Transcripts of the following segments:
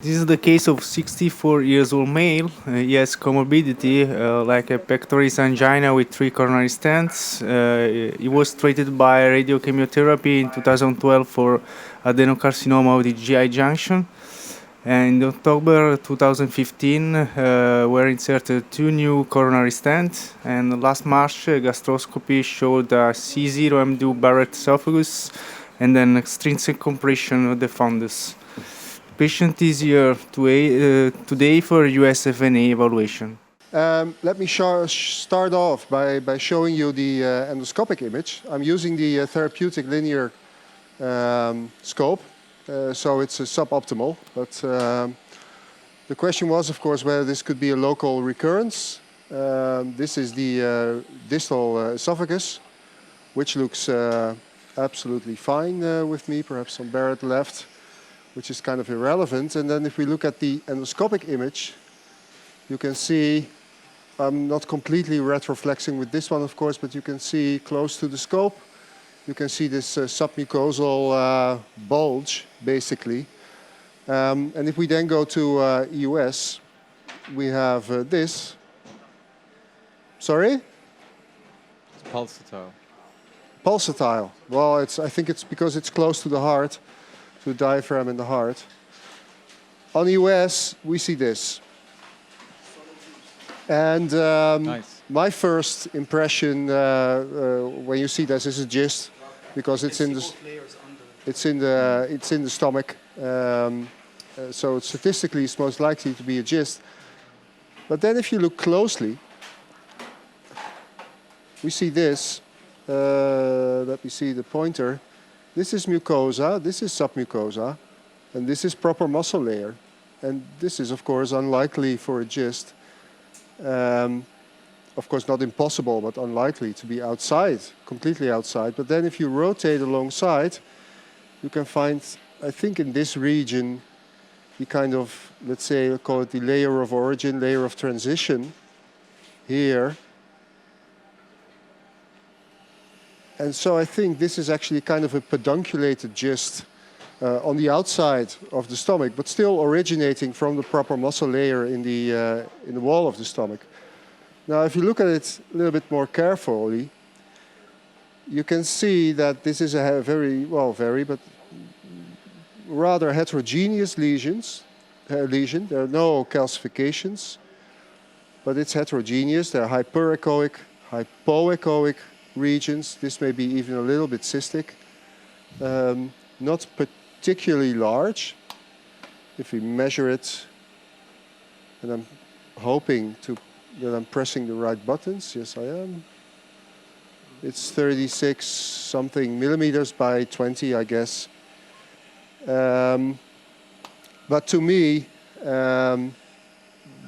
This is the case of 64 years old male. He has comorbidity like a pectoris angina with three coronary stents. He was treated by radiochemotherapy in 2012 for adenocarcinoma of the GI junction. And in October 2015, were inserted two new coronary stents. And last March, gastroscopy showed a C0 Barrett esophagus and an extrinsic compression of the fundus. Patient is here today for USFNA evaluation. Let me start off by showing you the endoscopic image. I'm using the therapeutic linear scope, so it's suboptimal. But the question was, of course, whether this could be a local recurrence. This is the distal esophagus, which looks absolutely fine with me, perhaps some Barrett left, which is kind of irrelevant. And then if we look at the endoscopic image, you can see, I'm not completely retroflexing with this one, of course, but you can see close to the scope, you can see this submucosal bulge, basically. And if we then go to EUS, we have this. Sorry? It's pulsatile. Pulsatile. Well, I think it's because it's close to the heart, to the diaphragm in the heart. On EUS, we see this. And Nice. my first impression when you see this is a GIST, because it's in the stomach. So statistically, it's most likely to be a GIST. But then, if you look closely, we see this. Let me see the pointer. This is mucosa. This is submucosa, and this is proper muscle layer. And this is, of course, unlikely for a GIST. Of course, not impossible, but unlikely to be outside, completely outside. But then if you rotate alongside, you can find, I think in this region, the kind of, let's say, we'll call it the layer of origin, layer of transition here. And so I think this is actually kind of a pedunculated GIST on the outside of the stomach, but still originating from the proper muscle layer in the wall of the stomach. Now, if you look at it a little bit more carefully, you can see that this is a but rather heterogeneous lesion. There are no calcifications, but it's heterogeneous. There are hyperechoic, hypoechoic regions. This may be even a little bit cystic. Not particularly large. If we measure it, and I'm hoping that I'm pressing the right buttons. Yes, I am. It's 36 something millimeters by 20, I guess. But to me,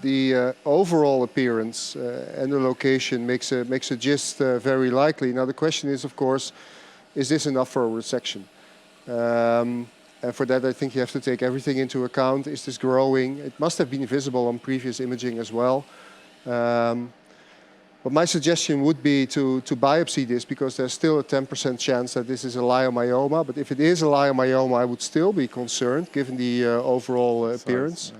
the overall appearance and the location makes a GIST very likely. Now the question is, of course, is this enough for a resection? And for that, I think you have to take everything into account. Is this growing? It must have been visible on previous imaging as well. But my suggestion would be to biopsy this, because there's still a 10% chance that this is a leiomyoma. But if it is a leiomyoma, I would still be concerned, given the overall appearance.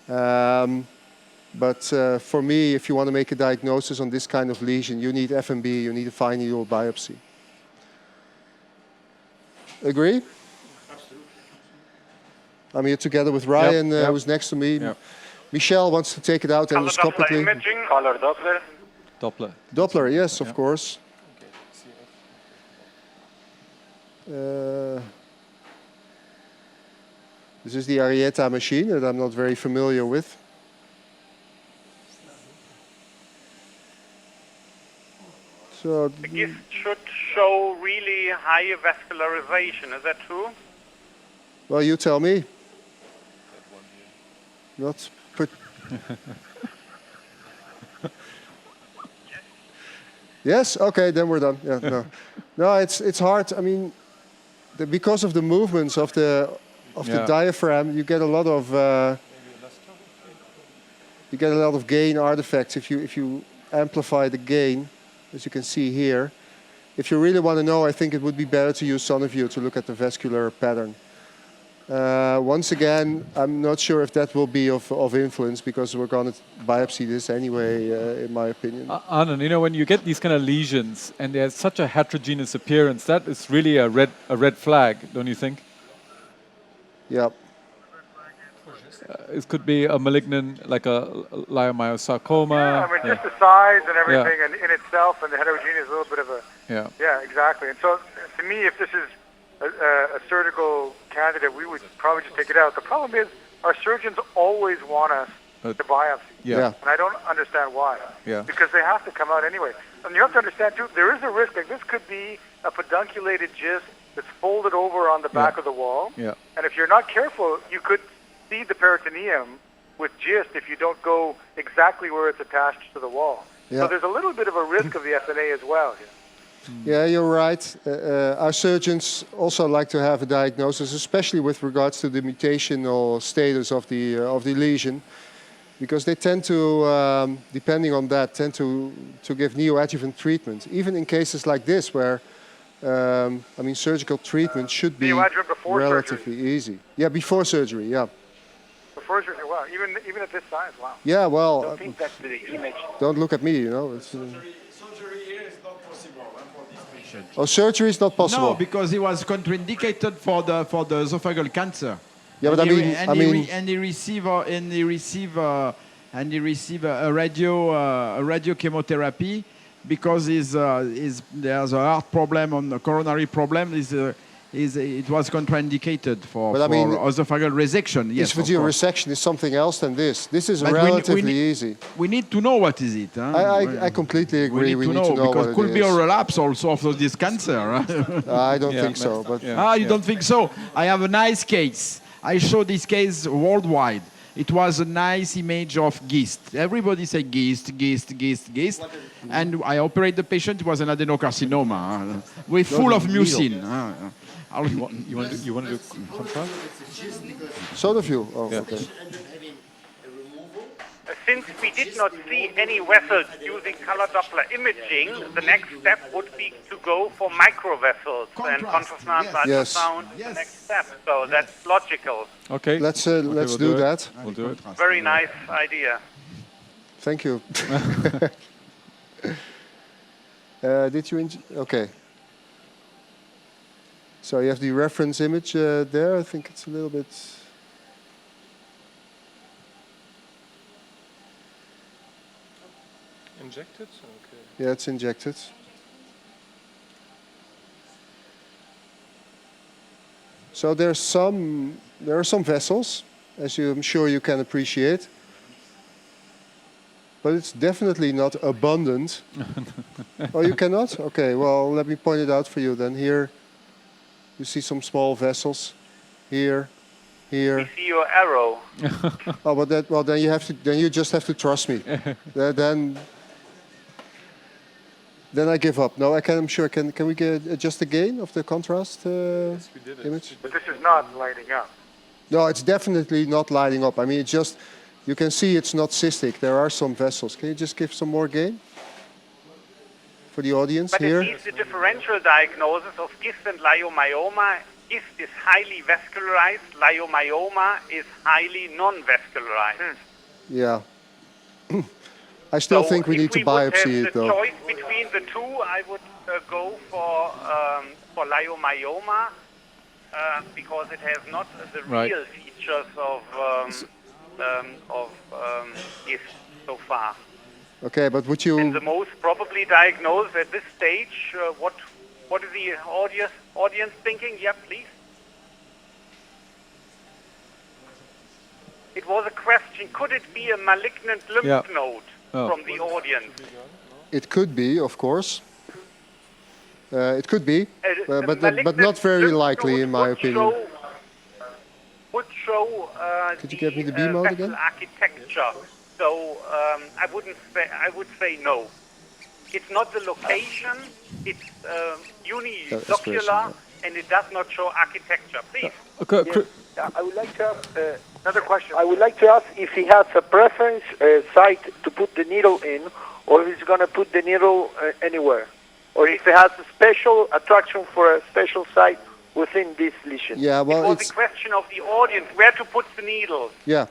But for me, if you want to make a diagnosis on this kind of lesion, you need FMB, you need a fine needle biopsy. Agree? Absolutely. I'm here together with Ryan, who's next to me. Yep. Michelle wants to take it out Color Doppler endoscopically. imaging. Color Doppler. Doppler. Doppler, yes, of course. This is the Arietta machine that I'm not very familiar with. So The GIST should show really high vascularization. Is that true? well, you tell me. Not put. Yes. Okay. Then we're done. Yeah. No. No. It's hard. I mean, because of the movements of the diaphragm, you get a lot of gain artifacts if you amplify the gain, as you can see here. If you really want to know, I think it would be better to use SonoView to look at the vascular pattern. Once again, I'm not sure if that will be of influence because we're going to biopsy this anyway, in my opinion. Anand, you know, when you get these kind of lesions and they have such a heterogeneous appearance, that is really a red flag, don't you think? Yeah. It could be a malignant, like a leiomyosarcoma. Yeah, I mean, just the size and everything and in itself and the heterogeneity is a little bit of a... Yeah. Yeah, exactly. And so, to me, if this is a surgical candidate, we would probably just take it out. The problem is our surgeons always want us to biopsy. Yeah. And I don't understand why. Yeah. Because they have to come out anyway. And you have to understand, too, there is a risk. Like, this could be a pedunculated gist that's folded over on the back of the wall. Yeah. And if you're not careful, you could see the peritoneum with gist if you don't go exactly where it's attached to the wall. Yeah. So there's a little bit of a risk of the SNA as well here. Yeah, you're right. Our surgeons also like to have a diagnosis, especially with regards to the mutational status of the lesion, because they tend to, depending on that, tend to give neoadjuvant treatment, even in cases like this where, I mean, surgical treatment should be Neoadjuvant before relatively easy. Yeah, before surgery. Yeah. Before surgery, wow, even at this size, wow. Yeah. Well, I think that's the image. don't look at me. You know. It's, Surgery here is not possible for this patient. oh, surgery is not possible. No, because he was contraindicated for the esophageal cancer. Yeah, but He received a radio chemotherapy because there's a heart problem on the coronary problem. It was contraindicated for esophageal resection. Yes, esophageal resection is something else than this. This is but relatively easy. We need to know what is it. Huh? I completely agree. We need to know because what it could be a relapse also of this cancer. Right? I don't think so. But you don't think so? I have a nice case. I show this case worldwide. It was a nice image of GIST. Everybody said GIST. And I operate the patient. It was an adenocarcinoma. We're full of mucin. You want to do contrast? So of you. Oh, Yeah. okay. Since we did not see any vessels using color Doppler imaging, the next step would be to go for microvessels, and contrast ultrasound is the next step. So that's logical. Okay. Let's we'll do it. that. We'll do it. Very nice idea. Thank you. Did you? Okay. So you have the reference image there. I think it's a little bit. Injected? Okay. Yeah, it's injected. So there are some vessels, as I'm sure you can appreciate, but it's definitely not abundant. Oh, you cannot? Okay. Well, let me point it out for you. Then here, you see some small vessels. Here. We see your arrow. Oh, but then you just have to trust me. Then I give up. No, I'm sure. Can we adjust the gain of the contrast Yes, we did it. image? But this is not lighting up. No, it's definitely not lighting up. I mean, it's just, you can see it's not cystic. There are some vessels. Can you just give some more gain for the audience But here? it needs the differential diagnosis of GIST and leiomyoma. GIST is highly vascularized. Leiomyoma is highly non-vascularized. Yeah. I still So think we if need to would biopsy have it, the though. choice between the two, I would go for leiomyoma because it has not the Right. real features of GIST so far. Okay, but would And you... the most probably diagnosed at this stage, what is the audience thinking? Yeah, please. It was a question, could it be a malignant lymph node from the audience? It could be, of course. It could be, A but not very lymph likely, node in my would opinion. Would show Could you give me the B mode vessel again? architecture. So I would say no. It's not the location. It's unilocular, and it does not show architecture. Please. Okay. I would like to ask another question. I would like to ask if he has a preference site to put the needle in, or if he's going to put the needle anywhere, or if he has a special attraction for a special site within this lesion? Yeah, It well, was it's a question of the audience where to put the needle. yeah.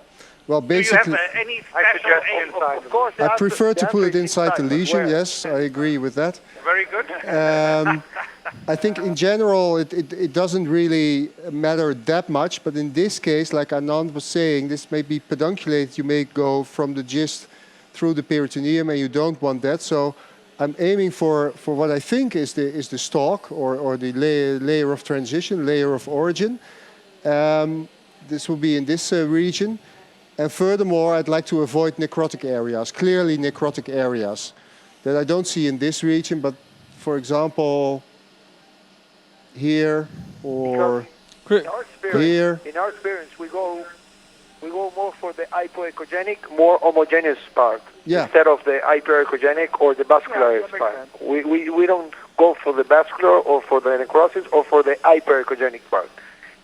Well, Do you have basically, any I special suggest aim? inside. Of course, the I answer- prefer the to put answer it is inside the but lesion. where? Yes, I agree with that. Very good. I think in general it doesn't really matter that much, but in this case, like Anand was saying, this may be pedunculated. You may go from the gist through the peritoneum, and you don't want that. So I'm aiming for what I think is the stalk or the layer of transition, layer of origin. This will be in this region. And furthermore, I'd like to avoid necrotic areas, clearly necrotic areas that I don't see in this region, but for example, here or In our experience, here. we go more for the hypoechogenic, more homogeneous part Yeah. instead of the hyperechogenic or the vascular Yeah, that makes part. sense. We don't go for the vascular or for the necrosis or for the hyperechogenic part.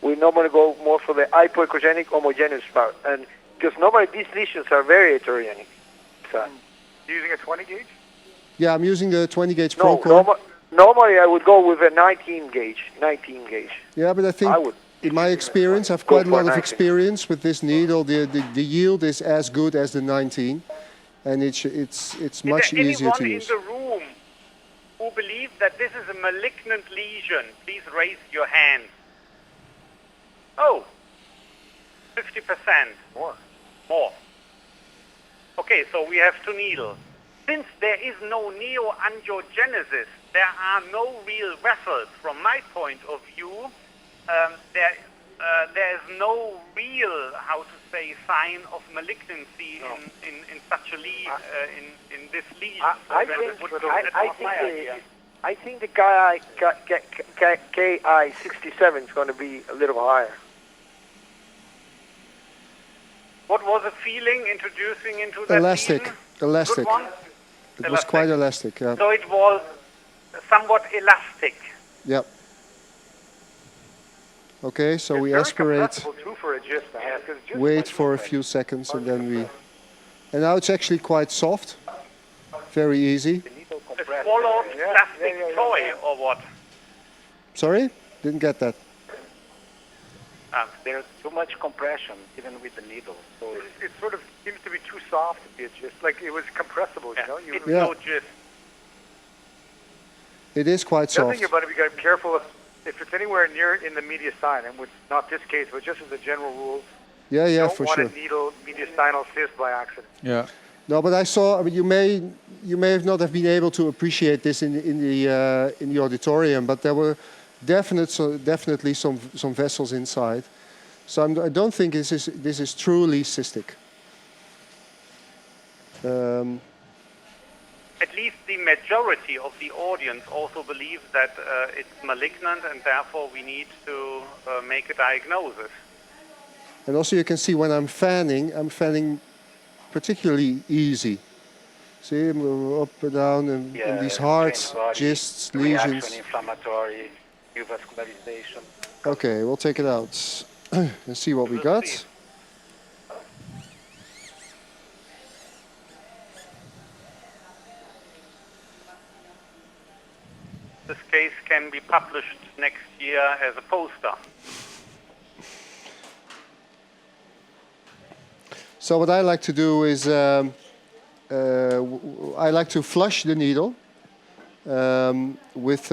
We normally go more for the hypoechogenic, homogeneous part, and because normally these lesions are very heterogenic. So, Using a 20 gauge? Yeah, I'm using the 20 gauge no, Procore. normally I would go with a 19 gauge. 19 gauge. Yeah, but I think I would. in my experience, I've Go quite a for lot of 19. experience with this needle. The yield is as good as the 19, and it's much Is there easier anyone to in use. the room who believes that this is a malignant lesion? Please raise your hand. Oh, 50%. More. Okay, so we have two needles. Since there is no neoangiogenesis, there are no real vessels. From my point of view, there is no real, how to say, sign of malignancy in such a in this lesion. I think the KI67 is going to be a little higher. What was the feeling introducing into that Elastic, lesion? elastic. Good one? It was quite elastic. Yeah. So it was somewhat elastic. Yep. Okay, so we Very aspirate, compressible too for a gist, man, 'cause gist wait for a few seconds, and then we. And now it's actually quite soft, very easy. A swallowed plastic toy or what? Sorry, didn't get that. There's too much compression even with the needle. So it sort of seems to be too soft to be a gist. Like it was compressible, you know? It's Yeah. no gist. It is quite The other soft. thing about it, we got to be careful if it's anywhere near in the mediastinum, which not this case, but just as a general rule, Yeah, yeah, don't for want sure. a needle mediastinal cyst by accident. Yeah. No, but I saw. I mean, you may have not have been able to appreciate this in the auditorium, but there were definitely some vessels inside. So I don't think this is truly cystic. At least the majority of the audience also believes that it's malignant, and therefore we need to make a diagnosis. And also you can see when I'm fanning particularly easy. See, I'm up and down, and these hearts, gists, reaction, lesions. inflammatory, neovascularization. Okay, we'll take it out and see what we got. This case can be published next year as a poster. So what I like to do is I like to flush the needle with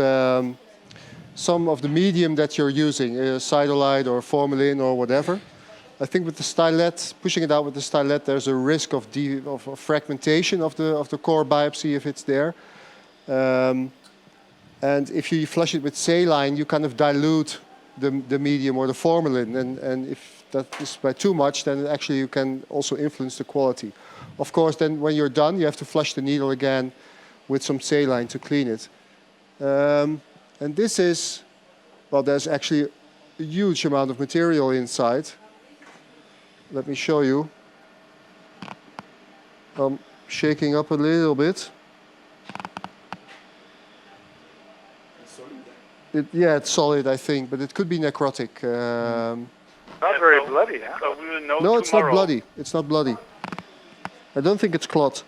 some of the medium that you're using, Cytolite or formalin or whatever. I think with the stylet, pushing it out with the stylet, there's a risk of fragmentation of the core biopsy if it's there. And if you flush it with saline, you kind of dilute the medium or the formalin. And if that is by too much, then actually you can also influence the quality. Of course, then when you're done, you have to flush the needle again with some saline to clean it. And this is, well, there's actually a huge amount of material inside. Let me show you. I'm shaking up a little bit. Yeah, it's solid, I think, but it could be necrotic. Not very bloody, huh? So we will know No, it's not tomorrow. bloody. It's not bloody. I don't think it's clot.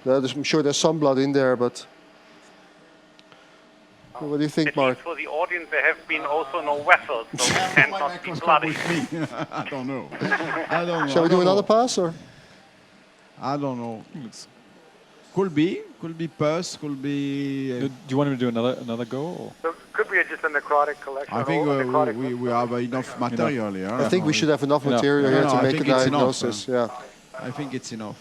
I'm sure there's some blood in there, but What do you think, At Mark? least for the audience, there have been also no vessels, so it cannot be bloody. I don't know. I don't know. Shall we do another pass, or? I don't know. Could be pus, could be. Do you want me to do another go? Or? So it could be just a necrotic collection. I think or necrotic we have enough material here. I think we should have enough material here No, to I make a think it's enough, diagnosis. Yeah. I think it's enough.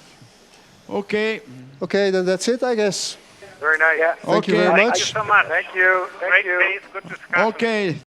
Okay. Okay, then that's it, I guess. Very nice. Yeah. Thank you very Okay. much. Thank you so much. Thank you. Thank Great you. case, good discussion. Okay.